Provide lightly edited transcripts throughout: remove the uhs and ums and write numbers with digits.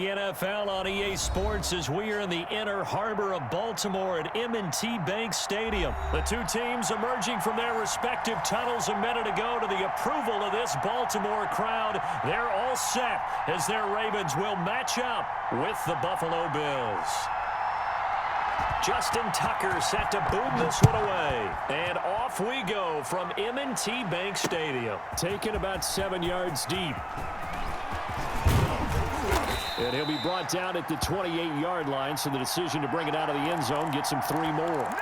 NFL on EA Sports as we are in the inner harbor of Baltimore at M&T Bank Stadium. The two teams emerging from their respective tunnels a minute ago to the approval of this Baltimore crowd. They're all set as their Ravens will match up with the Buffalo Bills. Justin Tucker set to boom this one away. And off we go from M&T Bank Stadium. Taken about 7 yards deep. And he'll be brought down at the 28-yard line, so the decision to bring it out of the end zone gets him 3 more.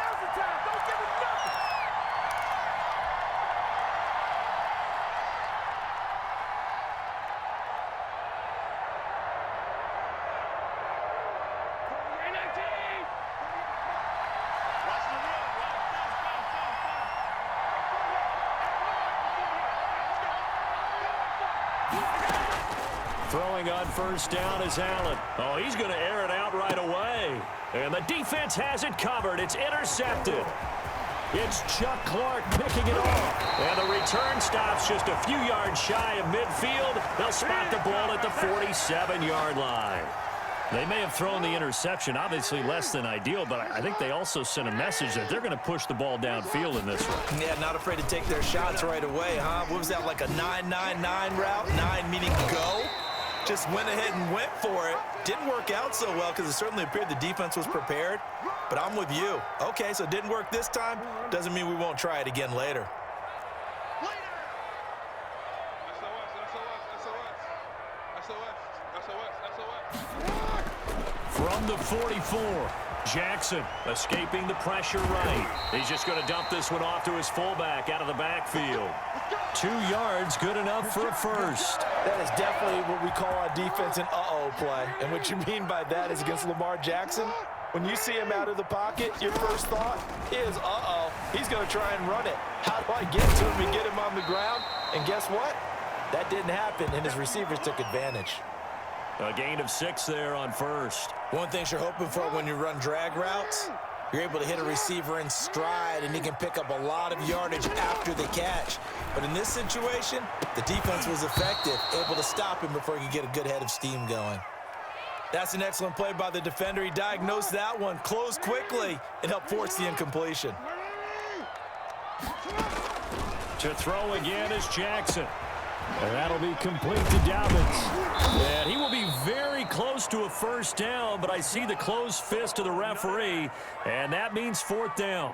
Throwing on first down is Allen. Oh, he's going to air it out right away. And the defense has it covered. It's intercepted. It's Chuck Clark picking it off. And the return stops just a few yards shy of midfield. They'll spot the ball at the 47-yard line. They may have thrown the interception, obviously less than ideal, but I think they also sent a message that they're going to push the ball downfield in this one. Yeah, not afraid to take their shots right away, huh? What was that, like a 9-9-9 route? 9 meaning go? Just went ahead and went for it. Didn't work out so well because it certainly appeared the defense was prepared. But I'm with you. Okay, so it didn't work this time. Doesn't mean we won't try it again later. From the 44, Jackson escaping the pressure right. He's just going to dump this one off to his fullback out of the backfield. 2 yards, good enough for a first. That is definitely what we call on defense an uh-oh play. And what you mean by that is against Lamar Jackson, when you see him out of the pocket, your first thought is, uh-oh, he's going to try and run it. How do I get to him and get him on the ground? And guess what? That didn't happen, and his receivers took advantage. A gain of 6 there on first. One thing you're hoping for when you run drag routes, you're able to hit a receiver in stride, and he can pick up a lot of yardage after the catch. But in this situation, the defense was effective, able to stop him before he could get a good head of steam going. That's an excellent play by the defender. He diagnosed that one, closed quickly, and helped force the incompletion. To throw again is Jackson. And that'll be complete to Dobbins. And he will be very close to a first down, but I see the closed fist of the referee, and that means 4th down.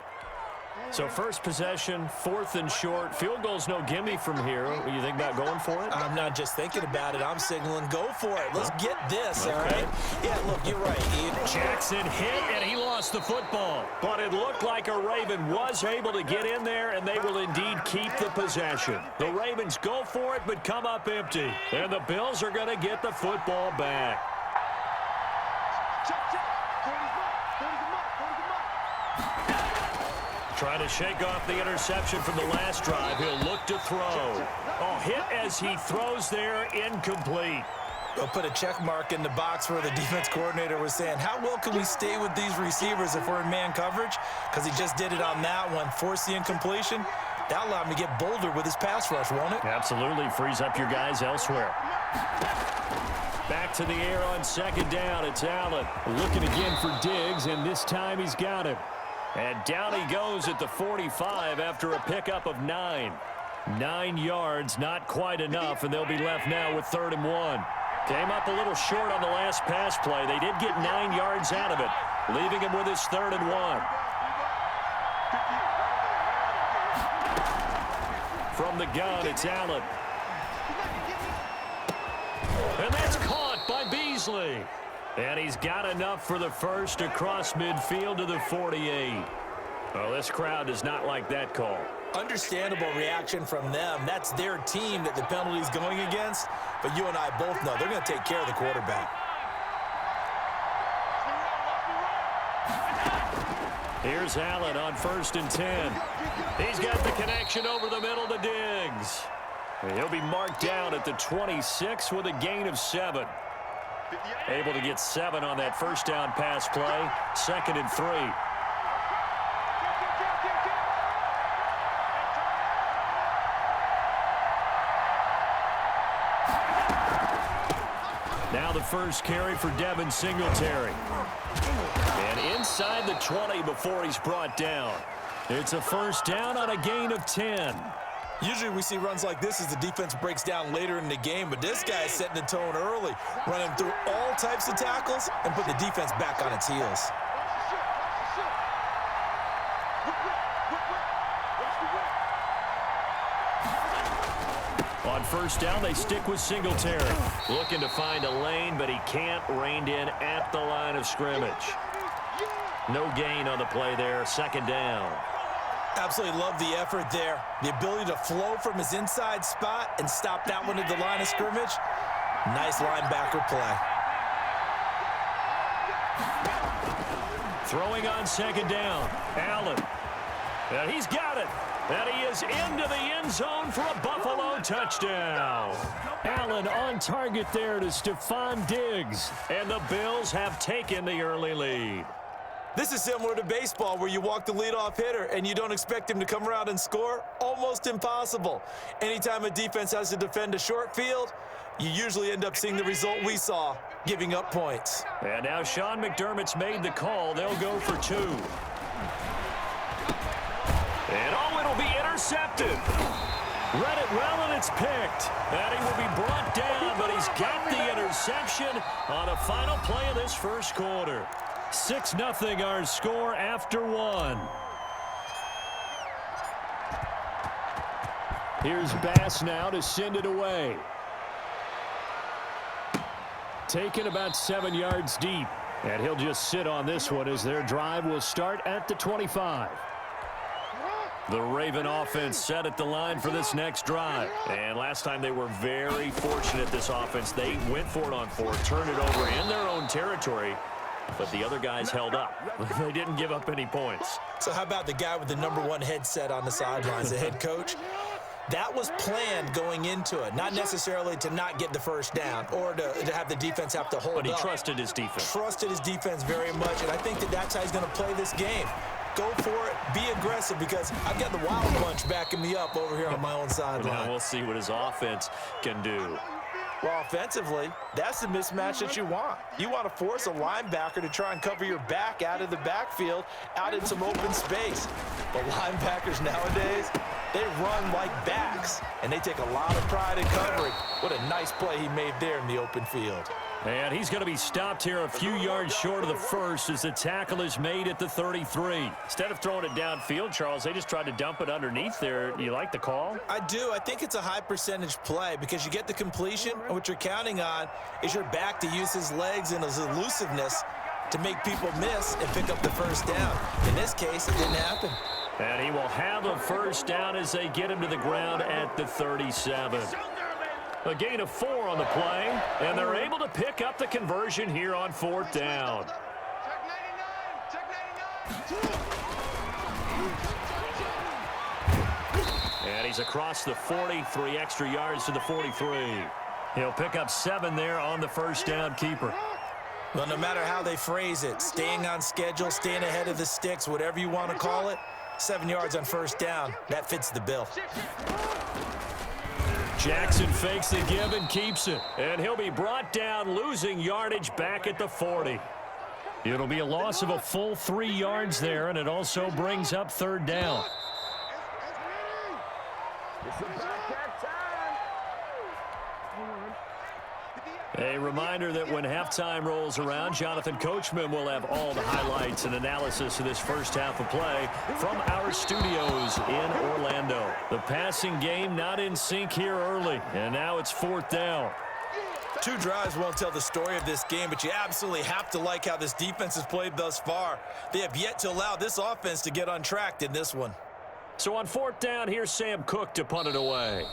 So first possession, 4th and short. Field goal's no gimme from here. What do you think about going for it? I'm not just thinking about it. I'm signaling go for it. Let's get this, all right? Yeah, look, you're right. Jackson hit, and he lost the football. But it looked like a Raven was able to get in there, and they will indeed keep the possession. The Ravens go for it, but come up empty. And the Bills are going to get the football back. Trying to shake off the interception from the last drive. He'll look to throw. Oh, hit as he throws there, incomplete. They'll put a check mark in the box where the defense coordinator was saying, how well can we stay with these receivers if we're in man coverage? Because he just did it on that one, forced the incompletion. That'll allow him to get bolder with his pass rush, won't it? Absolutely. Frees up your guys elsewhere. Back to the air on 2nd down. It's Allen looking again for Diggs, and this time he's got it. And down he goes at the 45 after a pickup of 9. 9 yards, not quite enough, and they'll be left now with 3rd and 1. Came up a little short on the last pass play. They did get 9 yards out of it, leaving him with his 3rd and 1. From the gun, it's Allen. And that's caught by Beasley. And he's got enough for the first across midfield to the 48. Well, this crowd does not like that call. Understandable reaction from them. That's their team that the penalty's going against. But you and I both know they're going to take care of the quarterback. Here's Allen on 1st and 10. He's got the connection over the middle to Diggs. And he'll be marked down at the 26 with a gain of 7. Able to get 7 on that first down pass play. 2nd and 3. Now the first carry for Devin Singletary. And inside the 20 before he's brought down. It's a first down on a gain of 10. Usually we see runs like this as the defense breaks down later in the game, but this guy is setting the tone early, running through all types of tackles and put the defense back on its heels. On first down, they stick with Singletary. Looking to find a lane, but he can't. Reined in at the line of scrimmage. No gain on the play there. Second down. Absolutely love the effort there. The ability to flow from his inside spot and stop that one at the line of scrimmage. Nice linebacker play. Throwing on second down. Allen. And he's got it. And he is into the end zone for a Buffalo touchdown. Allen on target there to Stephon Diggs. And the Bills have taken the early lead. This is similar to baseball where you walk the leadoff hitter and you don't expect him to come around and score. Almost impossible. Anytime a defense has to defend a short field, you usually end up seeing the result we saw, giving up points. And now Sean McDermott's made the call. They'll go for 2. And it'll be intercepted. Read it well, and it's picked. And he will be brought down, but he's got the interception on the final play of this first quarter. 6-0 our score after 1. Here's Bass now to send it away. Taken about 7 yards deep. And he'll just sit on this one as their drive will start at the 25. The Raven offense set at the line for this next drive. And last time they were very fortunate, this offense. They went for it on 4, turned it over in their own territory. But the other guys held up. They didn't give up any points. So how about the guy with the #1 headset on the sidelines, the head coach? That was planned going into it, not necessarily to not get the first down or to have the defense have to hold up. But he trusted his defense. Trusted his defense very much, and I think that's how he's going to play this game. Go for it, be aggressive, because I've got the wild bunch backing me up over here on my own sideline. Now we'll see what his offense can do. Well, offensively, that's the mismatch that you want. You want to force a linebacker to try and cover your back out of the backfield, out in some open space. But linebackers nowadays, they run like backs, and they take a lot of pride in covering. What a nice play he made there in the open field. And he's going to be stopped here a few yards short of the first as the tackle is made at the 33. Instead of throwing it downfield, Charles, they just tried to dump it underneath there. Do you like the call? I do. I think it's a high percentage play because you get the completion, and what you're counting on is your back to use his legs and his elusiveness to make people miss and pick up the first down. In this case, it didn't happen. And he will have a first down as they get him to the ground at the 37. A gain of 4 on the play, and they're able to pick up the conversion here on 4th down. And he's across the 43 extra yards to the 43. He'll pick up 7 there on the first down keeper. Well, no matter how they phrase it, staying on schedule, staying ahead of the sticks, whatever you want to call it, 7 yards on first down, that fits the bill. Jackson fakes the give and keeps it. And he'll be brought down, losing yardage back at the 40. It'll be a loss of a full 3 yards there, and it also brings up 3rd down. A reminder that when halftime rolls around, Jonathan Coachman will have all the highlights and analysis of this first half of play from our studios in Orlando. The passing game not in sync here early, and now it's 4th down. 2 drives won't tell the story of this game, but you absolutely have to like how this defense has played thus far. They have yet to allow this offense to get untracked in this one. So on 4th down, here's Sam Cook to punt it away.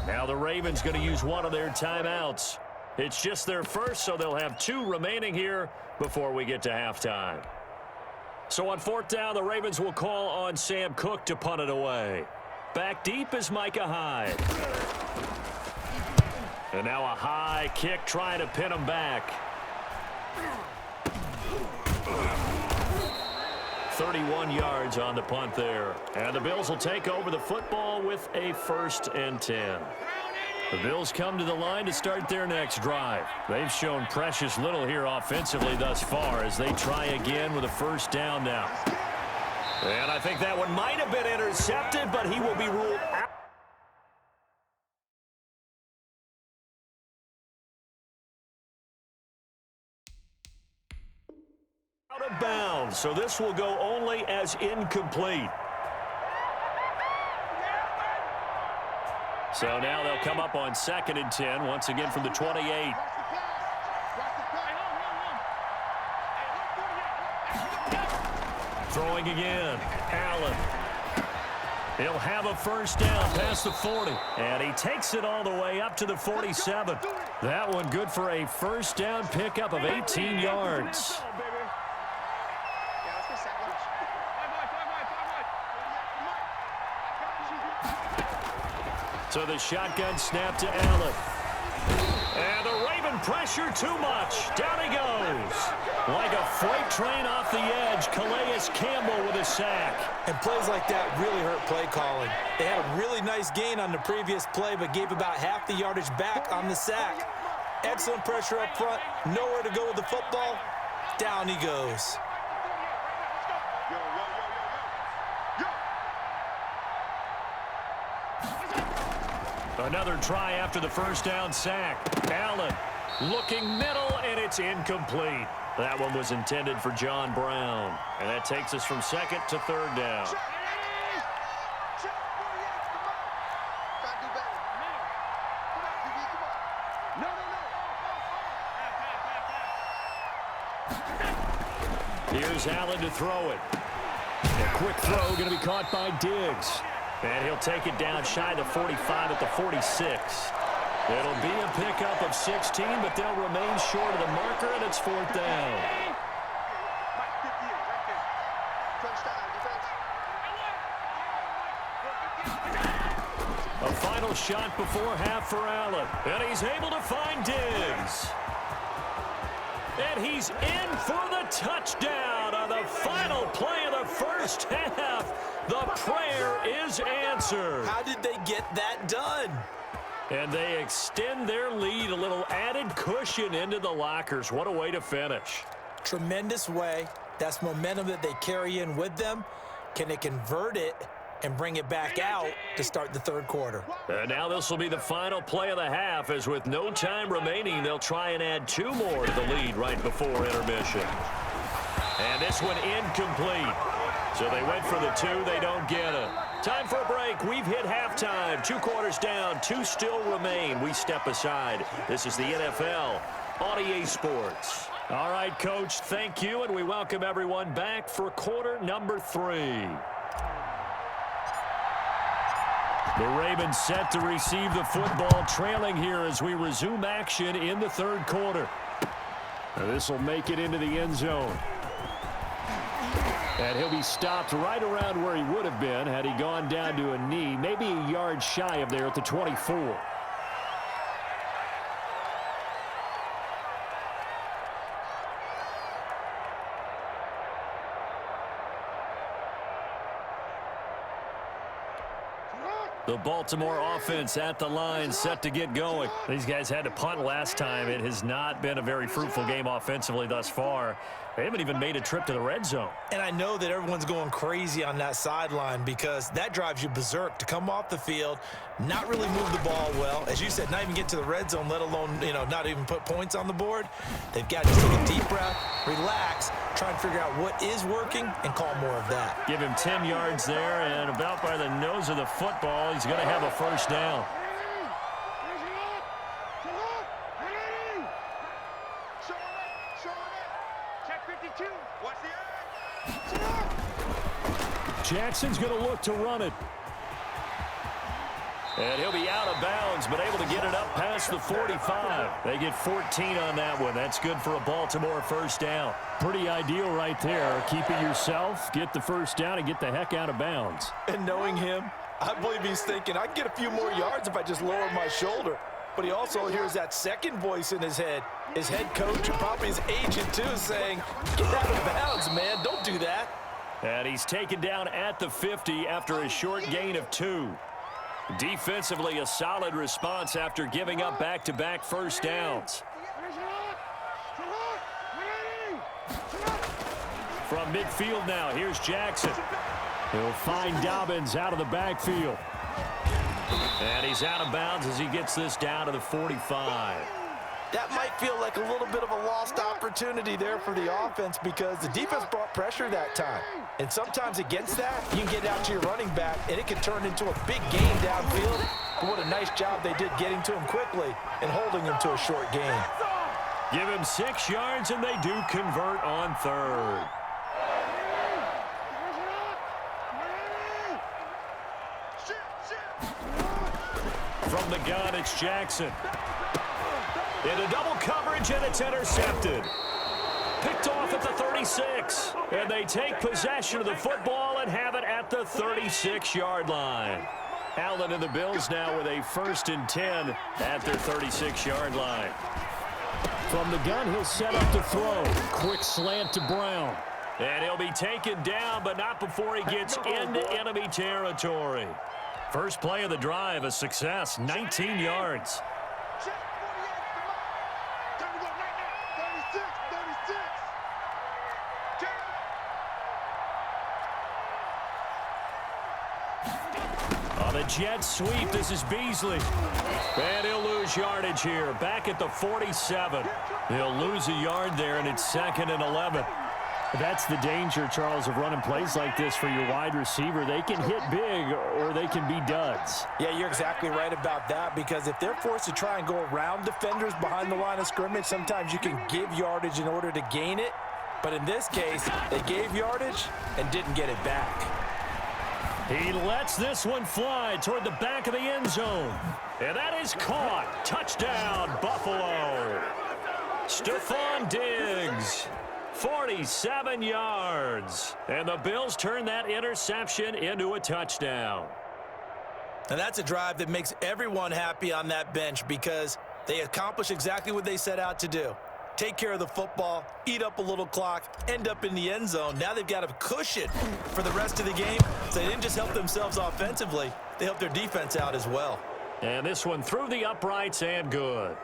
Now the Ravens going to use one of their timeouts. It's just their first, so they'll have 2 remaining here before we get to halftime. So on 4th down, the Ravens will call on Sam Cook to punt it away. Back deep is Micah Hyde. And now a high kick trying to pin him back. 31 yards on the punt there. And the Bills will take over the football with a 1st and 10. The Bills come to the line to start their next drive. They've shown precious little here offensively thus far as they try again with a first down now. And I think that one might have been intercepted, but he will be ruled out. Out of bounds, so this will go only as incomplete. So now they'll come up on 2nd and 10, once again from the 28. Throwing again, Allen. He'll have a first down past the 40. And he takes it all the way up to the 47. That one good for a first down pickup of 18 yards. So the shotgun snap to Allen. And the Raven pressure too much. Down he goes. Like a freight train off the edge, Calais Campbell with a sack. And plays like that really hurt play calling. They had a really nice gain on the previous play, but gave about half the yardage back on the sack. Excellent pressure up front. Nowhere to go with the football. Down he goes. Another try after the first down sack. Allen looking middle, and it's incomplete. That one was intended for John Brown. And that takes us from 2nd to 3rd down. Here's Allen to throw it. A quick throw going to be caught by Diggs. And he'll take it down shy of the 45 at the 46. It'll be a pickup of 16, but they'll remain short of the marker, and it's 4th down. A final shot before half for Allen. And he's able to find Diggs. And he's in for the touchdown on the final play of the first half. The prayer is answered. How did they get that done? And they extend their lead, a little added cushion into the lockers. What a way to finish. Tremendous way. That's momentum that they carry in with them. Can they convert it and bring it back out to start the 3rd quarter? And now this will be the final play of the half, as with no time remaining, they'll try and add 2 more to the lead right before intermission. And this one incomplete. So they went for the 2, they don't get it. Time for a break. We've hit halftime. 2 quarters down, 2 still remain. We step aside. This is the NFL on EA Sports. All right, Coach, thank you, and we welcome everyone back for quarter number 3. The Ravens set to receive the football, trailing here as we resume action in the 3rd quarter. This will make it into the end zone. And he'll be stopped right around where he would have been had he gone down to a knee, maybe a yard shy of there at the 24. The Baltimore offense at the line, set to get going. These guys had to punt last time. It has not been a very fruitful game offensively thus far. They haven't even made a trip to the red zone. And I know that everyone's going crazy on that sideline because that drives you berserk to come off the field, not really move the ball well. As you said, not even get to the red zone, let alone, not even put points on the board. They've got to just take a deep breath, relax, try and figure out what is working and call more of that. Give him 10 yards there, and about by the nose of the football, he's going to have a first down. Jackson's going to look to run it. And he'll be out of bounds, but able to get it up past the 45. They get 14 on that one. That's good for a Baltimore first down. Pretty ideal right there. Keep it yourself, get the first down, and get the heck out of bounds. And knowing him, I believe he's thinking, I can get a few more yards if I just lower my shoulder. But he also hears that second voice in his head. His head coach and probably his agent, too, saying, get out of bounds, man. Don't do that. And he's taken down at the 50 after a short gain of 2. Defensively, a solid response after giving up back-to-back first downs. From midfield now, here's Jackson. He'll find Dobbins out of the backfield. And he's out of bounds as he gets this down to the 45. That might feel like a little bit of a lost opportunity there for the offense because the defense brought pressure that time. And sometimes against that, you can get out to your running back, and it can turn into a big gain downfield. But what a nice job they did getting to him quickly and holding him to a short gain. Give him 6 yards, and they do convert on third. From the gun, it's Jackson. Into double coverage, and it's intercepted. Picked off at the 36. And they take possession of the football and have it at the 36-yard line. Allen and the Bills now with a 1st and 10 at their 36-yard line. From the gun, he'll set up to throw. Quick slant to Brown. And he'll be taken down, but not before he gets into enemy territory. First play of the drive, a success, 19 yards. On the jet sweep, this is Beasley. And he'll lose yardage here, back at the 47. He'll lose a yard there, and it's 2nd and 11. That's the danger, Charles, of running plays like this for your wide receiver. They can hit big or they can be duds. Yeah, you're exactly right about that because if they're forced to try and go around defenders behind the line of scrimmage, sometimes you can give yardage in order to gain it. But in this case, they gave yardage and didn't get it back. He lets this one fly toward the back of the end zone. And that is caught. Touchdown, Buffalo. Stephon Diggs. 47 yards. And the Bills turn that interception into a touchdown. And that's a drive that makes everyone happy on that bench because they accomplish exactly what they set out to do. Take care of the football, eat up a little clock, end up in the end zone. Now they've got a cushion for the rest of the game. So they didn't just help themselves offensively, they helped their defense out as well. And this one through the uprights and good.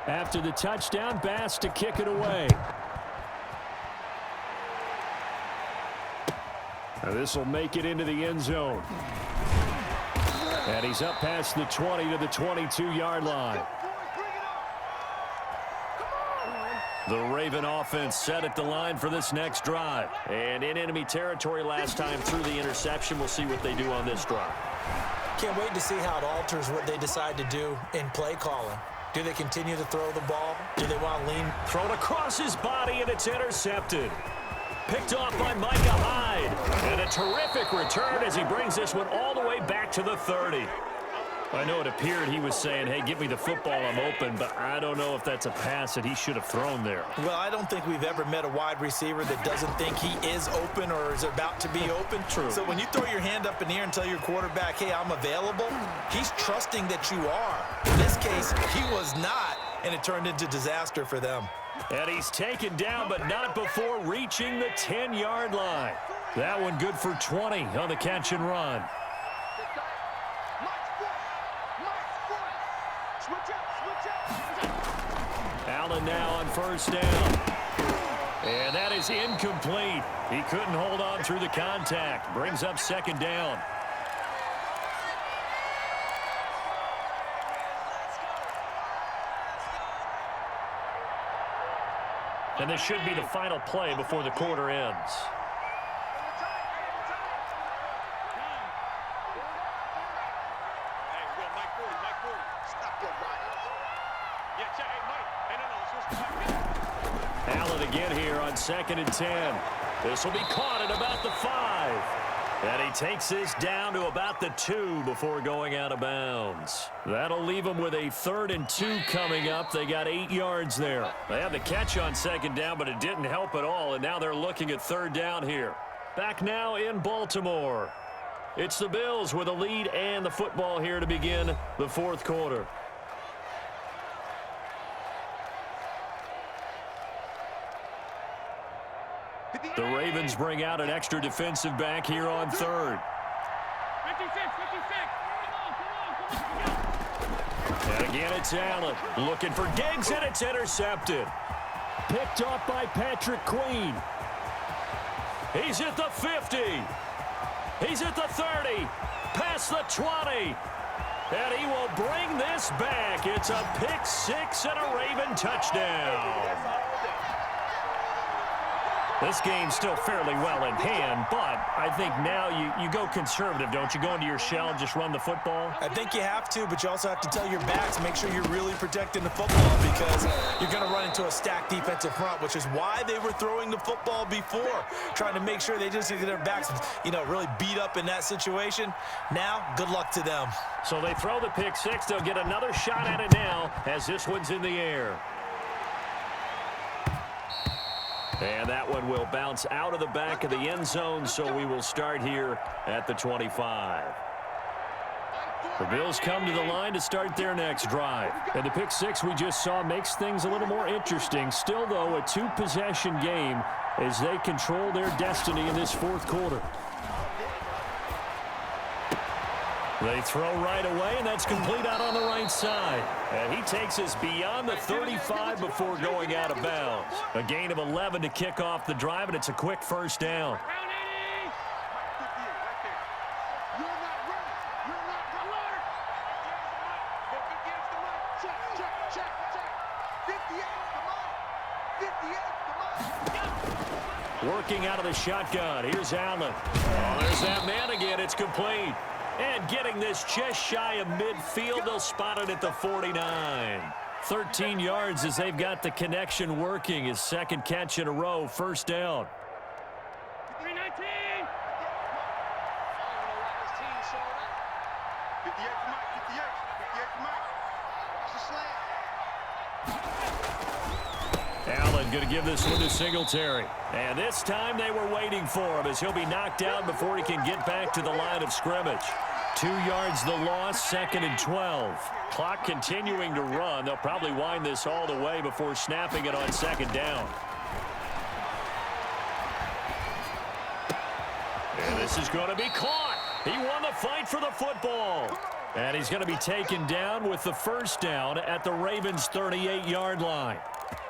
After the touchdown, Bass to kick it away. Now this will make it into the end zone. And he's up past the 20 to the 22-yard line. The Raven offense set at the line for this next drive. And in enemy territory last time through the interception. We'll see what they do on this drive. Can't wait to see how it alters what they decide to do in play calling. Do they continue to throw the ball? Do they want to lean? Thrown across his body, and it's intercepted. Picked off by Micah Hyde. And a terrific return as he brings this one all the way back to the 30. I know it appeared he was saying, hey, give me the football, I'm open, but I don't know if that's a pass that he should have thrown there. Well, I don't think we've ever met a wide receiver that doesn't think he is open or is about to be open. True. So when you throw your hand up in the air and tell your quarterback, hey, I'm available, he's trusting that you are. In this case, he was not, and it turned into disaster for them. And he's taken down, but not before reaching the 10-yard line. That one good for 20 on the catch and run. Allen now on first down. And that is incomplete. He couldn't hold on through the contact. Brings up 2nd down. And this should be the final play before the quarter ends. Allen again here on 2nd and 10. This will be caught at about the 5. And he takes this down to about the 2 before going out of bounds. That'll leave them with a 3rd and 2 coming up. They got 8 yards there. They had the catch on 2nd down, but it didn't help at all. And now they're looking at 3rd down here. Back now in Baltimore. It's the Bills with a lead and the football here to begin the 4th quarter. The Ravens bring out an extra defensive back here on third. 56. And again, it's Allen looking for Diggs, and it's intercepted. Picked off by Patrick Queen. He's at the 50. He's at the 30. Past the 20. And he will bring this back. It's a pick six and a Raven touchdown. This game's still fairly well in hand, but I think now you go conservative, don't you? Go into your shell and just run the football? I think you have to, but you also have to tell your backs, make sure you're really protecting the football because you're going to run into a stacked defensive front, which is why they were throwing the football before, trying to make sure they just get their backs, really beat up in that situation. Now, good luck to them. So they throw the pick six. They'll get another shot at it now as this one's in the air. And that one will bounce out of the back of the end zone, so we will start here at the 25. The Bills come to the line to start their next drive. And the pick six we just saw makes things a little more interesting. Still, though, a two-possession game as they control their destiny in this fourth quarter. They throw right away, and that's complete out on the right side. And he takes us beyond the 35 before going out of bounds. A gain of 11 to kick off the drive, and it's a quick first down. Working out of the shotgun. Here's Allen. Oh, there's that man again. It's complete. And getting this just shy of midfield, they'll spot it at the 49. 13 yards as they've got the connection working. His second catch in a row, first down. 319. Allen going to give this one to Singletary. And this time they were waiting for him as he'll be knocked down before he can get back to the line of scrimmage. 2 yards the loss, second and 12. Clock continuing to run. They'll probably wind this all the way before snapping it on second down. And this is going to be caught. He won the fight for the football. And he's going to be taken down with the first down at the Ravens' 38-yard line.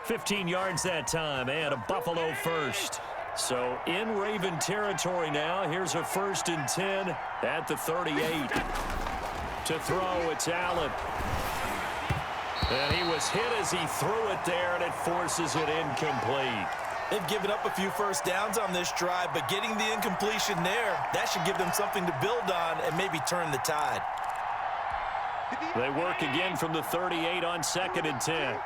15 yards that time and a Buffalo first. So in Raven territory now. Here's a 1st and 10 at the 38. To throw, it's Allen. And he was hit as he threw it there, and it forces it incomplete. They've given up a few first downs on this drive, but getting the incompletion there, that should give them something to build on and maybe turn the tide. They work again from the 38 on 2nd and 10.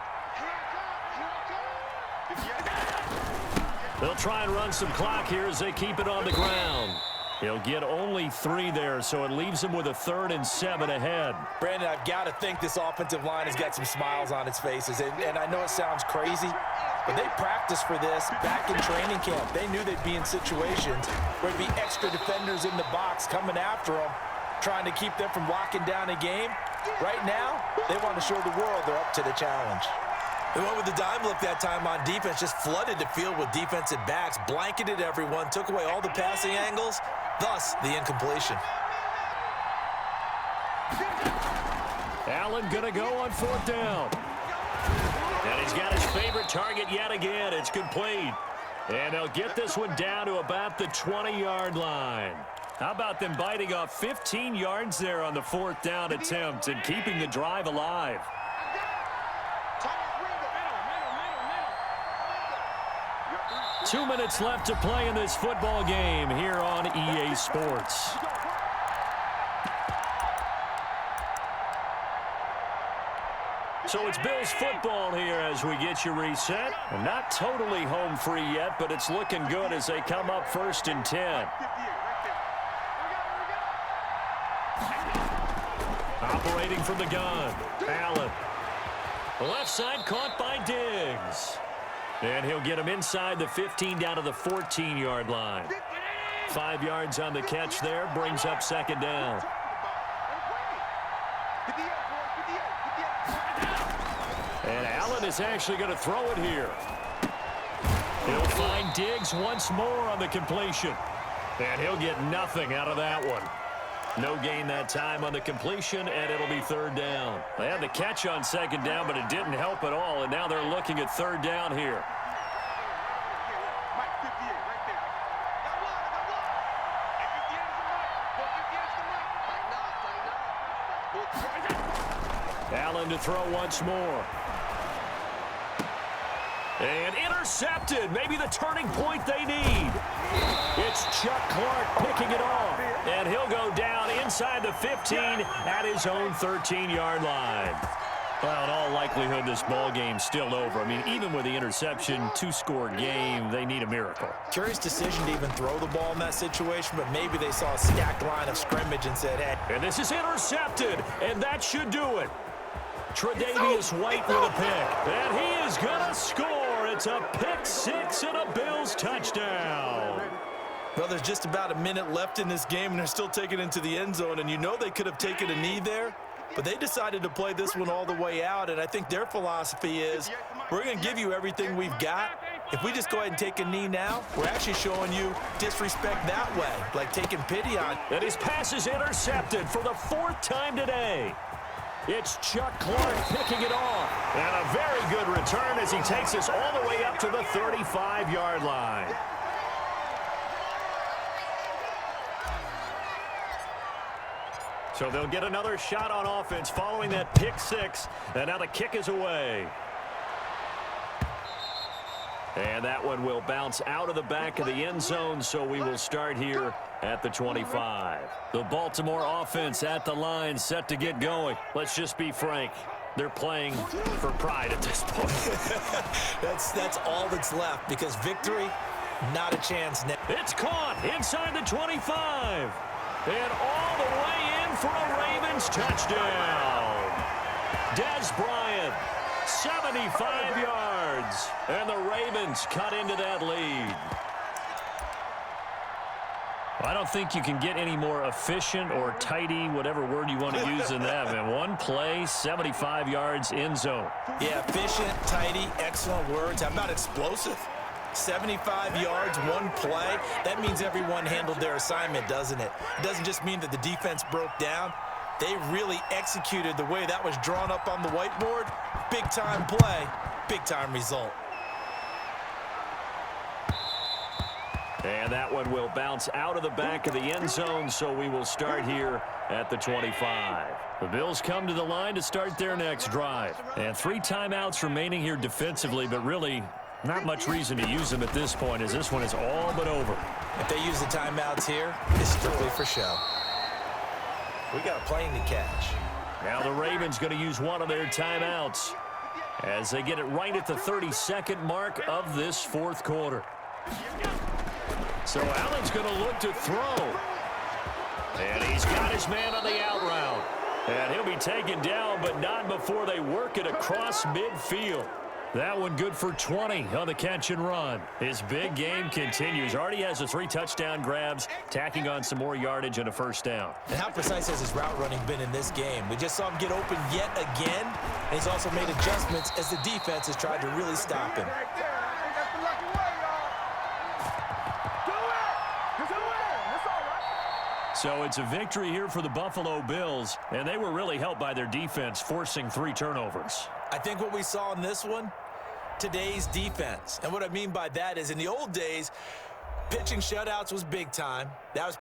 They'll try and run some clock here as they keep it on the ground. He'll get only 3 there, so it leaves him with a 3rd and 7 ahead. Brandon, I've got to think this offensive line has got some smiles on its faces. And I know it sounds crazy, but they practiced for this back in training camp. They knew they'd be in situations where there'd be extra defenders in the box coming after them, trying to keep them from locking down a game. Right now, they want to show the world they're up to the challenge. They went with the dime look that time on defense, just flooded the field with defensive backs, blanketed everyone, took away all the passing angles, thus the incompletion. Allen going to go on 4th down. And he's got his favorite target yet again. It's complete. And they'll get this one down to about the 20-yard line. How about them biting off 15 yards there on the 4th down attempt and keeping the drive alive? 2 minutes left to play in this football game here on EA Sports. So it's Bills football here as we get you reset. Not totally home free yet, but it's looking good as they come up 1st and 10. Operating from the gun, Allen. The left side caught by Diggs. And he'll get him inside the 15 down to the 14-yard line. 5 yards on the catch there, brings up 2nd down. And Allen is actually going to throw it here. He'll find Diggs once more on the completion. And he'll get nothing out of that one. No gain that time on the completion, and it'll be third down. They had the catch on second down, but it didn't help at all, and now they're looking at third down here. Allen to throw once more. And intercepted. Maybe the turning point they need. It's Chuck Clark picking it off. And he'll go down inside the 15 at his own 13-yard line. Well, in all likelihood, this ball game's still over. I mean, even with the interception, two-score game, they need a miracle. Curious decision to even throw the ball in that situation, but maybe they saw a stacked line of scrimmage and said, hey. And this is intercepted, and that should do it. Tre'Davious White with a pick. And he is going to score. It's a pick six and a Bills touchdown. Well, there's just about a minute left in this game, and they're still taking it into the end zone. And you know they could have taken a knee there, but they decided to play this one all the way out. And I think their philosophy is, we're going to give you everything we've got. If we just go ahead and take a knee now, we're actually showing you disrespect that way, like taking pity on. And his pass is intercepted for the fourth time today. It's Chuck Clark picking it off. And a very good return as he takes us all the way up to the 35-yard line. So they'll get another shot on offense following that pick six. And now the kick is away. And that one will bounce out of the back of the end zone, so we will start here at the 25. The Baltimore offense at the line, set to get going. Let's just be frank. They're playing for pride at this point. That's all that's left, because victory, not a chance now. It's caught inside the 25. And all the way in for a Ravens touchdown. Dez Bryant, 75 yards. And the Ravens cut into that lead. I don't think you can get any more efficient or tidy, whatever word you want to use in that. Man, one play, 75 yards, end zone. Yeah, efficient, tidy, excellent words. How about explosive? 75 yards, one play. That means everyone handled their assignment, doesn't it? It doesn't just mean that the defense broke down. They really executed the way that was drawn up on the whiteboard. Big-time play, big-time result. And that one will bounce out of the back of the end zone, so we will start here at the 25. The Bills come to the line to start their next drive. And 3 timeouts remaining here defensively, but really not much reason to use them at this point, as this one is all but over. If they use the timeouts here, it's strictly for show. We got a plane to catch. Now the Ravens going to use one of their timeouts as they get it right at the 32nd mark of this fourth quarter. So Allen's going to look to throw. And he's got his man on the out route. And he'll be taken down, but not before they work it across midfield. That one good for 20 on the catch and run. His big game continues. Already has the 3 touchdown grabs, tacking on some more yardage and a first down. And how precise has his route running been in this game? We just saw him get open yet again, and he's also made adjustments as the defense has tried to really stop him. So it's a victory here for the Buffalo Bills, and they were really helped by their defense, forcing 3 turnovers. I think what we saw in this one, today's defense. And what I mean by that is, in the old days, pitching shutouts was big time. That was